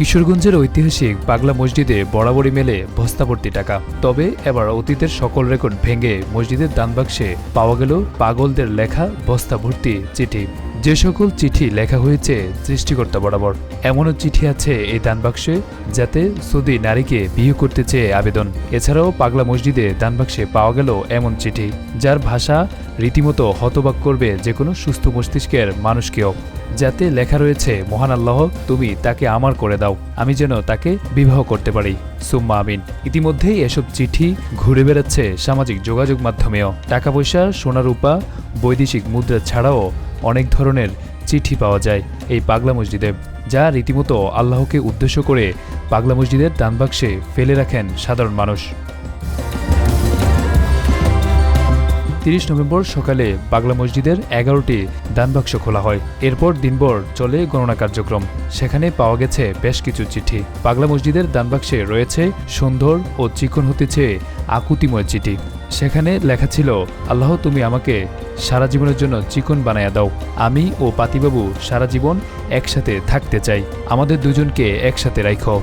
কিশোরগঞ্জের ঐতিহাসিক পাগলা মসজিদে বরাবরই মেলে বস্তাভর্তি টাকা। তবে এবার অতীতের সকল রেকর্ড ভেঙে মসজিদের দানবাক্সে পাওয়া গেল পাগলদের লেখা বস্তাভর্তি চিঠি। যে সকল চিঠি লেখা হয়েছে সৃষ্টিকর্তা বরাবর, এমনও চিঠি আছে এই দানবাক্সে যাতে সৌদি নারীকে বিয়ে করতে চেয়ে আবেদন। এছাড়াও পাগলা মসজিদে দানবাক্সে পাওয়া গেল এমন চিঠি যার ভাষা রীতিমতো হতবাক করবে যে কোনো সুস্থ মস্তিষ্কের মানুষকেও, যাতে লেখা রয়েছে, মহান আল্লাহ তুমি তাকে আমার করে দাও, আমি যেন তাকে বিবাহ করতে পারি, সুম্মা আমিন। ইতিমধ্যেই এসব চিঠি ঘুরে বেড়াচ্ছে সামাজিক যোগাযোগ মাধ্যমেও। টাকা পয়সা, সোনা রূপা, বৈদেশিক মুদ্রা ছাড়াও অনেক ধরনের চিঠি পাওয়া যায় এই পাগলা মসজিদে, যা রীতিমতো আল্লাহকে উদ্দেশ্য করে পাগলা মসজিদের দানবাক্সে ফেলে রাখেন সাধারণ মানুষ। 30 নভেম্বর সকালে পাগলা মসজিদের 11টি দানবাক্স খোলা হয়। এরপর দিনভর চলে গণনা কার্যক্রম। সেখানে পাওয়া গেছে বেশ কিছু চিঠি। পাগলা মসজিদের দানবাক্সে রয়েছে সুন্দর ও চিকন হতে চেয়ে আকুতিময় চিঠি। সেখানে লেখা ছিল, আল্লাহ তুমি আমাকে সারা জীবনের জন্য চিকন বানায়া দাও, আমি ও পাতিবাবু সারা জীবন একসাথে থাকতে চাই, আমাদের দুজনকে একসাথে রাখো।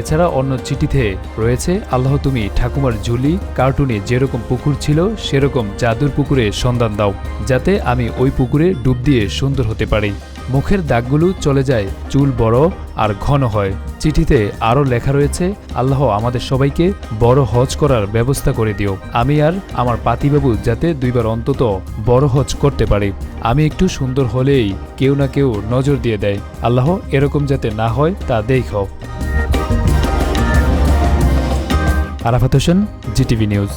এছাড়া অন্য চিঠিতে রয়েছে, আল্লাহ তুমি ঠাকুমার ঝুলি কার্টুনে যেরকম পুকুর ছিল সেরকম জাদুর পুকুরে সন্ধান দাও, যাতে আমি ওই পুকুরে ডুব দিয়ে সুন্দর হতে পারি। মুখের দাগগুলো চলে যায়, চুল বড় আর ঘন হয়। চিঠিতে আরও লেখা রয়েছে, আল্লাহ আমাদের সবাইকে বড় হজ করার ব্যবস্থা করে দিও, আমি আর আমার পাতিবাবু যাতে 2 বার অন্তত বড় হজ করতে পারি। আমি একটু সুন্দর হলেই কেউ না কেউ নজর দিয়ে দেয়, আল্লাহ এরকম যাতে না হয় তা দেখো। Arafat Hossain, GTV news.